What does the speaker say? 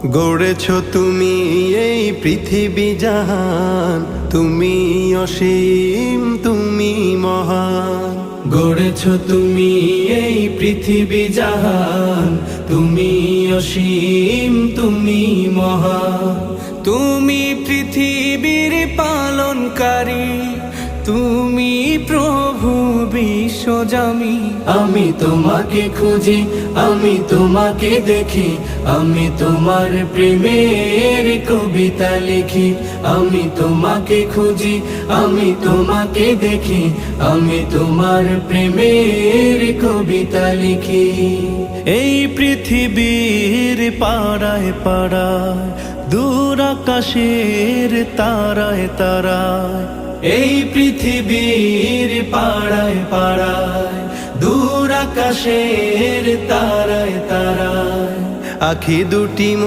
গড়েছ তুমি এই পৃথিবী জাহান, তুমি অসীম, তুমি মহান। গড়েছ তুমি এই পৃথিবী জাহান, তুমি অসীম, তুমি মহান। তুমি পৃথিবীর পালনকারী, তুমি প্রভু বিশ্বজামি। আমি তোমাকে খুঁজি, আমি তোমাকে দেখি, আমি তোমার প্রেমের কবিতা লিখি। আমি তোমাকে খুঁজি, আমি তোমাকে দেখি, আমি তোমার প্রেমের কবিতা লিখি। এই পৃথিবীর পাড়ায় পাড়ায়, দূর আকাশের তারায় তারায়, এই পৃথিবীর পাড়ায় পাড়ায়, দূর আকাশের তারায় তারায়, আখি দুটি